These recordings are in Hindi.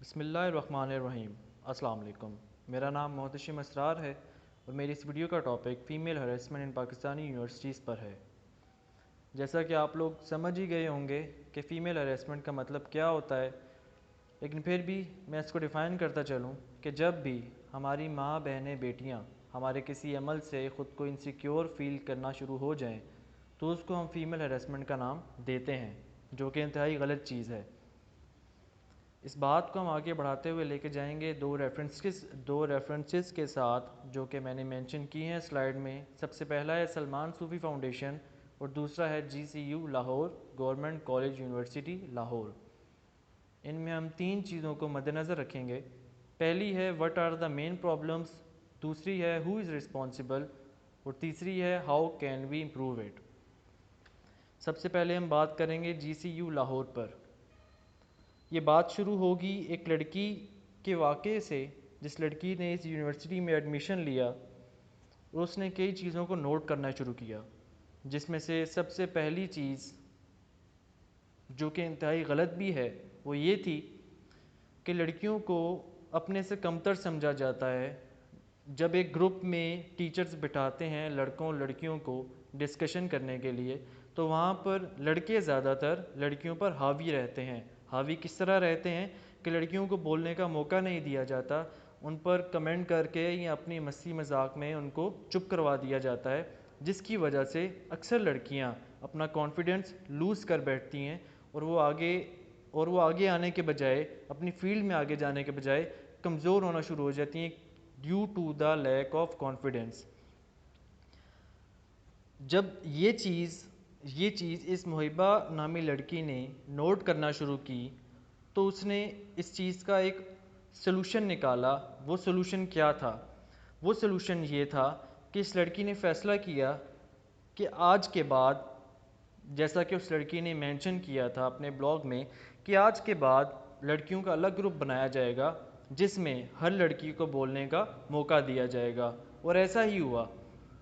बिस्मिल्लाहिर्रहमानिर्रहीम। अस्सलाम वालेकुम। मेरा नाम मोहतशिम असरार है और मेरी इस वीडियो का टॉपिक फ़ीमेल हरेसमेंट इन पाकिस्तानी यूनिवर्सिटीज़ पर है। जैसा कि आप लोग समझ ही गए होंगे कि फ़ीमेल हरेसमेंट का मतलब क्या होता है, लेकिन फिर भी मैं इसको डिफ़ाइन करता चलूँ कि जब भी हमारी माँ बहनें बेटियाँ हमारे किसी अमल से ख़ुद को इनसिक्योर फ़ील करना शुरू हो जाएँ तो उसको हम फ़ीमेल हरेसमेंट का नाम देते हैं, जो कि इंतहाई गलत चीज़ है। इस बात को हम आगे बढ़ाते हुए लेके जाएंगे दो रेफरेंसेस के साथ, जो कि मैंने मेंशन की हैं स्लाइड में। सबसे पहला है सलमान सूफ़ी फाउंडेशन और दूसरा है GCU Lahore government college university Lahore. इनमें हम तीन चीज़ों को मद्देनज़र रखेंगे। पहली है what are the main problems, दूसरी है हु इज़ रिस्पॉन्सिबल और तीसरी है how can we improve it. सबसे पहले हम बात करेंगे GCU लाहौर पर। ये बात शुरू होगी एक लड़की के वाक़े से, जिस लड़की ने इस यूनिवर्सिटी में एडमिशन लिया और उसने कई चीज़ों को नोट करना शुरू किया, जिसमें से सबसे पहली चीज़ जो कि इंतहाई गलत भी है वो ये थी कि लड़कियों को अपने से कमतर समझा जाता है। जब एक ग्रुप में टीचर्स बिठाते हैं लड़कों लड़कियों को डिस्कशन करने के लिए, तो वहाँ पर लड़के ज़्यादातर लड़कियों पर हावी रहते हैं। हावी किस तरह रहते हैं कि लड़कियों को बोलने का मौका नहीं दिया जाता, उन पर कमेंट करके या अपनी मस्ती मजाक में उनको चुप करवा दिया जाता है, जिसकी वजह से अक्सर लड़कियाँ अपना कॉन्फिडेंस लूज़ कर बैठती हैं और वो आगे आने के बजाय, अपनी फील्ड में आगे जाने के बजाय कमज़ोर होना शुरू हो जाती हैं due to the lack of confidence. जब ये चीज़ इस मुहिबा नामी लड़की ने नोट करना शुरू की तो उसने इस चीज़ का एक सलूशन निकाला। वो सलूशन क्या था? वो सलूशन ये था कि इस लड़की ने फ़ैसला किया कि आज के बाद, जैसा कि उस लड़की ने मेंशन किया था अपने ब्लॉग में, कि आज के बाद लड़कियों का अलग ग्रुप बनाया जाएगा जिसमें हर लड़की को बोलने का मौका दिया जाएगा। और ऐसा ही हुआ।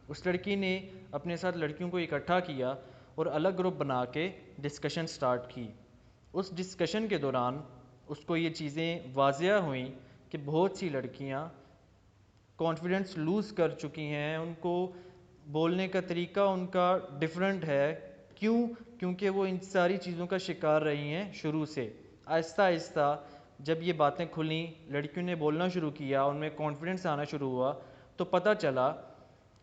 उस लड़की ने अपने साथ लड़कियों को इकट्ठा किया और अलग ग्रुप बना के डिस्कशन स्टार्ट की। उस डिस्कशन के दौरान उसको ये चीज़ें वाज़िया हुई कि बहुत सी लड़कियां कॉन्फिडेंस लूज़ कर चुकी हैं, उनको बोलने का तरीका उनका डिफरेंट है। क्यों? क्योंकि वो इन सारी चीज़ों का शिकार रही हैं शुरू से। आहिस्ता आहिस्ता जब ये बातें खुलीं, लड़कियों ने बोलना शुरू किया, उनमें कॉन्फिडेंस आना शुरू हुआ, तो पता चला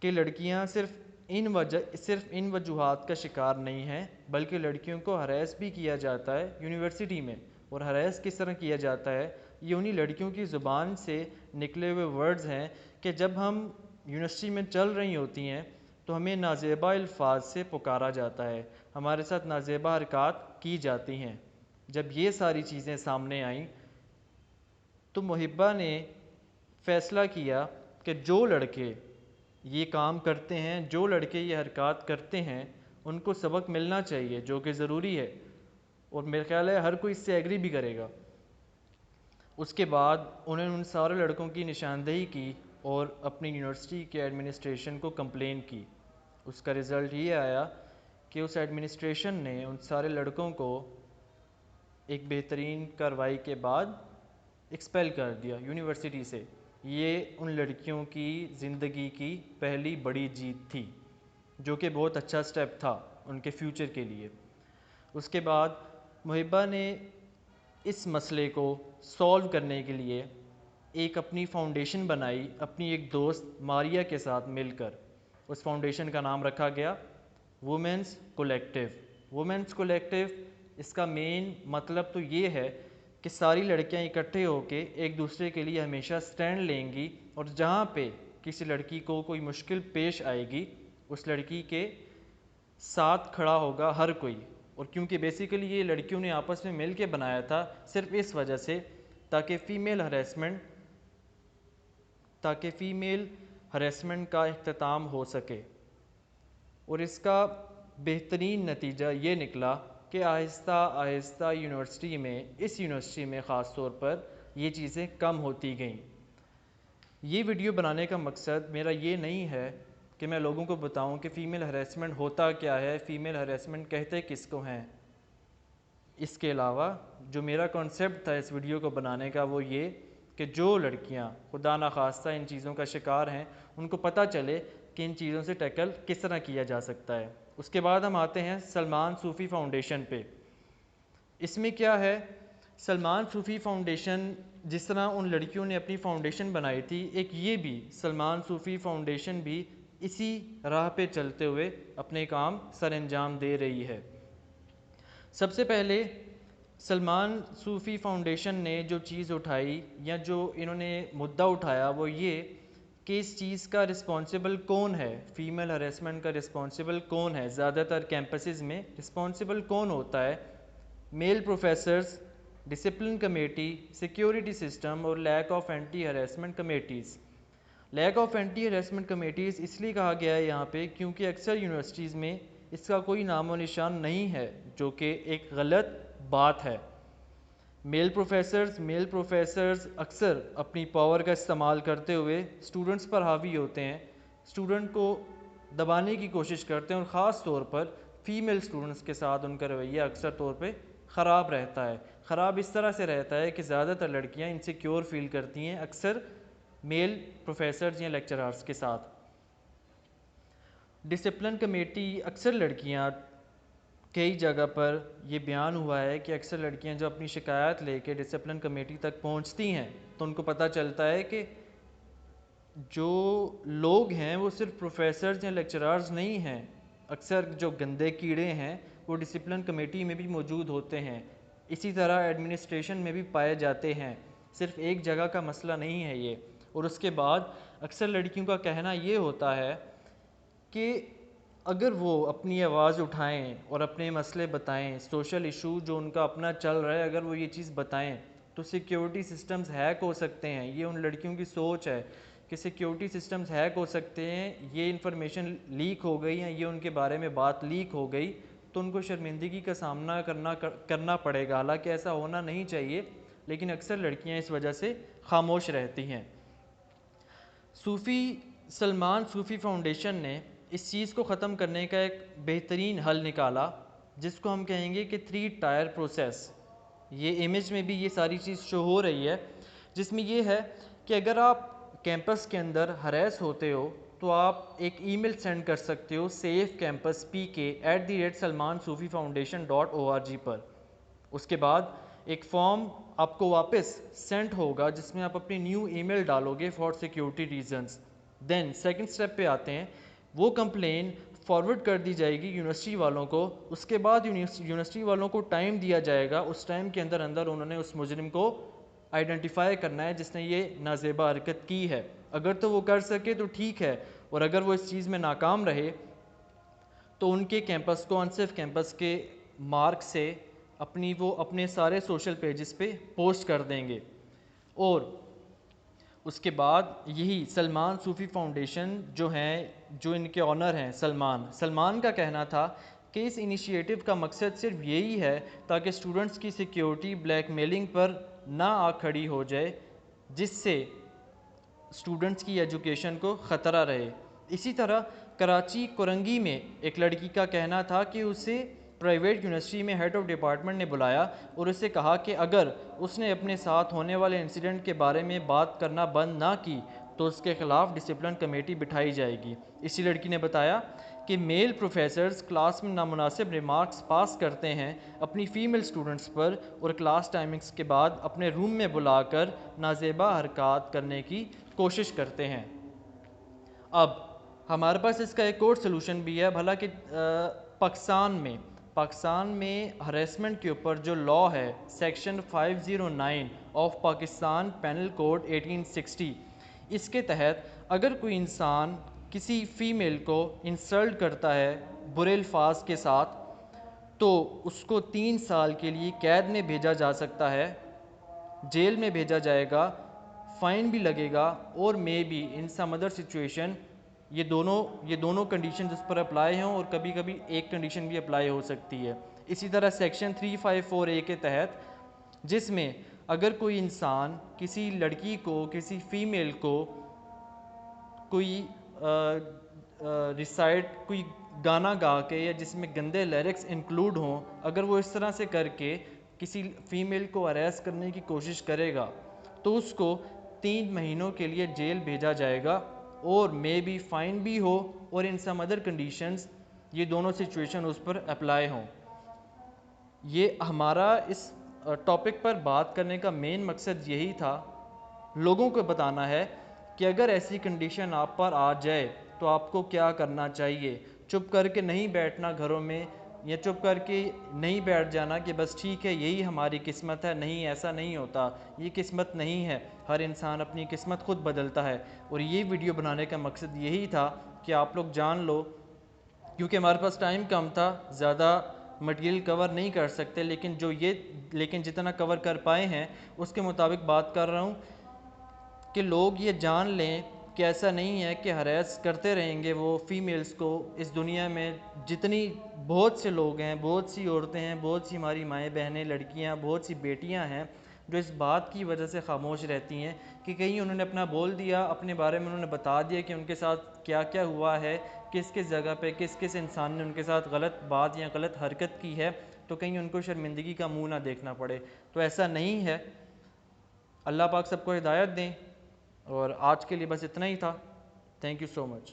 कि लड़कियां सिर्फ इन वजूहात का शिकार नहीं हैं, बल्कि लड़कियों को हरेस भी किया जाता है यूनिवर्सिटी में। और हरेस किस तरह किया जाता है, ये उन्हीं लड़कियों की ज़ुबान से निकले हुए वर्ड्स हैं कि जब हम यूनिवर्सिटी में चल रही होती हैं तो हमें नाजेबा अल्फाज से पुकारा जाता है, हमारे साथ नाजेबा हरकत की जाती हैं। जब ये सारी चीज़ें सामने आईं तो मुहिब्बा ने फ़ैसला किया कि जो लड़के ये काम करते हैं, जो लड़के ये हरकत करते हैं, उनको सबक मिलना चाहिए, जो कि ज़रूरी है और मेरे ख्याल है हर कोई इससे एग्री भी करेगा। उसके बाद उन्होंने उन सारे लड़कों की निशानदेही की और अपनी यूनिवर्सिटी के एडमिनिस्ट्रेशन को कंप्लेन की। उसका रिज़ल्ट ये आया कि उस एडमिनिस्ट्रेशन ने उन सारे लड़कों को एक बेहतरीन कार्रवाई के बाद एक्सपेल कर दिया यूनिवर्सिटी से। ये उन लड़कियों की ज़िंदगी की पहली बड़ी जीत थी, जो कि बहुत अच्छा स्टेप था उनके फ्यूचर के लिए। उसके बाद मुहिब्बा ने इस मसले को सॉल्व करने के लिए एक अपनी फ़ाउंडेशन बनाई, अपनी एक दोस्त मारिया के साथ मिलकर। उस फाउंडेशन का नाम रखा गया वुमेंस कलेक्टिव। वुमेंस कलेक्टिव, इसका मेन मतलब तो ये है कि सारी लड़कियां इकट्ठे होकर एक दूसरे के लिए हमेशा स्टैंड लेंगी और जहाँ पे किसी लड़की को कोई मुश्किल पेश आएगी, उस लड़की के साथ खड़ा होगा हर कोई। और क्योंकि बेसिकली ये लड़कियों ने आपस में मिल के बनाया था, सिर्फ इस वजह से ताकि फ़ीमेल हरेसमेंट का इख्तिताम हो सके। और इसका बेहतरीन नतीजा ये निकला कि आहिस्ता आहिस्ता इस यूनिवर्सिटी में ख़ास तौर पर ये चीज़ें कम होती गईं। ये वीडियो बनाने का मकसद मेरा ये नहीं है कि मैं लोगों को बताऊं कि फ़ीमेल हरेसमेंट होता क्या है, फ़ीमेल हरेसमेंट कहते किसको हैं। इसके अलावा जो मेरा कॉन्सेप्ट था इस वीडियो को बनाने का वो ये कि जो लड़कियां खुदा न खास्ता इन चीज़ों का शिकार हैं उनको पता चले कि इन चीज़ों से टैकल किस तरह किया जा सकता है। उसके बाद हम आते हैं सलमान सूफ़ी फाउंडेशन पे। इसमें क्या है, सलमान सूफ़ी फाउंडेशन जिस तरह उन लड़कियों ने अपनी फाउंडेशन बनाई थी, एक ये भी सलमान सूफ़ी फाउंडेशन भी इसी राह पे चलते हुए अपने काम सर अंजाम दे रही है। सबसे पहले सलमान सूफ़ी फाउंडेशन ने जो चीज़ उठाई या जो इन्होंने मुद्दा उठाया वो ये कि इस चीज़ का रिस्पॉन्सिबल कौन है, फ़ीमेल हरेसमेंट का रिस्पॉन्सिबल कौन है। ज़्यादातर कैंपसेस में रिस्पॉन्सिबल कौन होता है? Male professors, discipline committee, security system और lack of anti harassment committees. Lack of anti harassment committees इसलिए कहा गया है यहाँ पे क्योंकि अक्सर यूनिवर्सिटीज़ में इसका कोई नामो निशान नहीं है, जो कि एक गलत बात है। मेल प्रोफेसर्स अक्सर अपनी पावर का इस्तेमाल करते हुए स्टूडेंट्स पर हावी होते हैं, स्टूडेंट को दबाने की कोशिश करते हैं और ख़ास तौर पर फीमेल स्टूडेंट्स के साथ उनका रवैया अक्सर तौर पे ख़राब रहता है। ख़राब इस तरह से रहता है कि ज़्यादातर लड़कियां इनसिक्योर फील करती हैं अक्सर मेल प्रोफेसर्स या लेक्चरर्स के साथ। डिसिप्लिन कमेटी, अक्सर लड़कियां, कई जगह पर यह बयान हुआ है कि अक्सर लड़कियां जो अपनी शिकायत लेके डिसिप्लिन कमेटी तक पहुंचती हैं तो उनको पता चलता है कि जो लोग हैं वो सिर्फ प्रोफेसर्स या लेक्चरर्स नहीं हैं, अक्सर जो गंदे कीड़े हैं वो डिसिप्लिन कमेटी में भी मौजूद होते हैं, इसी तरह एडमिनिस्ट्रेशन में भी पाए जाते हैं। सिर्फ एक जगह का मसला नहीं है ये। और उसके बाद अक्सर लड़कियों का कहना ये होता है कि अगर वो अपनी आवाज़ उठाएं और अपने मसले बताएं, सोशल इशू जो उनका अपना चल रहा है अगर वो ये चीज़ बताएं तो सिक्योरिटी सिस्टम्स हैक हो सकते हैं। ये उन लड़कियों की सोच है कि सिक्योरिटी सिस्टम्स हैक हो सकते हैं, ये इन्फॉर्मेशन लीक हो गई या ये उनके बारे में बात लीक हो गई तो उनको शर्मिंदगी का सामना करना पड़ेगा। हालांकि ऐसा होना नहीं चाहिए, लेकिन अक्सर लड़कियां इस वजह से खामोश रहती हैं। सलमान सूफ़ी फाउंडेशन ने इस चीज़ को ख़त्म करने का एक बेहतरीन हल निकाला जिसको हम कहेंगे कि 3 टायर प्रोसेस। ये इमेज में भी ये सारी चीज़ शो हो रही है, जिसमें ये है कि अगर आप कैंपस के अंदर हरेस होते हो तो आप एक ईमेल सेंड कर सकते हो safecampus@salmansufifoundation.org पर। उसके बाद एक फॉर्म आपको वापस सेंड होगा जिसमें आप अपनी न्यू ईमेल डालोगे for security reasons. Then second step पे आते हैं, वो कंप्लेन फॉरवर्ड कर दी जाएगी यूनिवर्सिटी वालों को। उसके बाद यूनिवर्सिटी वालों को टाइम दिया जाएगा, उस टाइम के अंदर अंदर उन्होंने उस मुजरिम को आइडेंटिफाई करना है जिसने ये नाजेबा हरकत की है। अगर तो वो कर सके तो ठीक है, और अगर वो इस चीज़ में नाकाम रहे तो उनके कैंपस को अनसेफ कैंपस के मार्क से वो अपने सारे सोशल पेजेस पे पोस्ट कर देंगे। और उसके बाद यही सलमान सूफ़ी फाउंडेशन जो इनके ऑनर हैं सलमान का कहना था कि इस इनिशिएटिव का मकसद सिर्फ यही है ताकि स्टूडेंट्स की सिक्योरिटी ब्लैकमेलिंग पर ना आ खड़ी हो जाए, जिससे स्टूडेंट्स की एजुकेशन को ख़तरा रहे। इसी तरह कराची कोरंगी में एक लड़की का कहना था कि उसे प्राइवेट यूनिवर्सिटी में हेड ऑफ डिपार्टमेंट ने बुलाया और उससे कहा कि अगर उसने अपने साथ होने वाले इंसिडेंट के बारे में बात करना बंद ना की तो उसके ख़िलाफ़ डिसिप्लिन कमेटी बिठाई जाएगी। इसी लड़की ने बताया कि मेल प्रोफेसर्स क्लास में नामुनासिब रिमार्क्स पास करते हैं अपनी फ़ीमेल स्टूडेंट्स पर और क्लास टाइमिंग्स के बाद अपने रूम में बुलाकर नाजेबा हरकत करने की कोशिश करते हैं। अब हमारे पास इसका एक और सलूशन भी है, भला कि पाकिस्तान में हरेसमेंट के ऊपर जो लॉ है section 509 of Pakistan penal code 1860, इसके तहत अगर कोई इंसान किसी फ़ीमेल को इंसल्ट करता है बुरे अल्फाज के साथ तो उसको 3 साल के लिए कैद में भेजा जा सकता है, जेल में भेजा जाएगा, फ़ाइन भी लगेगा और maybe in some other situation ये दोनों कंडीशन उस पर अप्लाई हों और कभी कभी एक कंडीशन भी अप्लाई हो सकती है। इसी तरह सेक्शन 354A के तहत, जिसमें अगर कोई इंसान किसी लड़की को, किसी फ़ीमेल को कोई गाना गा के या जिसमें गंदे लिरिक्स इंक्लूड हों, अगर वो इस तरह से करके किसी फीमेल को अरेस्ट करने की कोशिश करेगा तो उसको 3 महीनों के लिए जेल भेजा जाएगा और मे बी फाइन भी हो, और इन सम अदर कंडीशंस ये दोनों सिचुएशन उस पर अप्लाई हों। ये हमारा इस टॉपिक पर बात करने का मेन मकसद यही था, लोगों को बताना है कि अगर ऐसी कंडीशन आप पर आ जाए तो आपको क्या करना चाहिए। चुप करके नहीं बैठना घरों में, या चुप करके नहीं बैठ जाना कि बस ठीक है यही हमारी किस्मत है। नहीं, ऐसा नहीं होता, ये किस्मत नहीं है, हर इंसान अपनी किस्मत खुद बदलता है। और ये वीडियो बनाने का मकसद यही था कि आप लोग जान लो, क्योंकि हमारे पास टाइम कम था, ज़्यादा मटेरियल कवर नहीं कर सकते, लेकिन जितना कवर कर पाए हैं उसके मुताबिक बात कर रहा हूँ कि लोग ये जान लें कि ऐसा नहीं है कि हरेस करते रहेंगे वो फीमेल्स को। इस दुनिया में जितनी बहुत से लोग हैं, बहुत सी औरतें हैं, बहुत सी हमारी माएँ बहनें, लड़कियाँ, बहुत सी बेटियाँ हैं जो इस बात की वजह से खामोश रहती हैं कि कहीं उन्होंने अपना बोल दिया, अपने बारे में उन्होंने बता दिया कि उनके साथ क्या क्या हुआ है, किस किस जगह पे किस किस इंसान ने उनके साथ गलत बात या गलत हरकत की है, तो कहीं उनको शर्मिंदगी का मुंह ना देखना पड़े। तो ऐसा नहीं है। अल्लाह पाक सबको हिदायत दें। और आज के लिए बस इतना ही था। Thank you so much.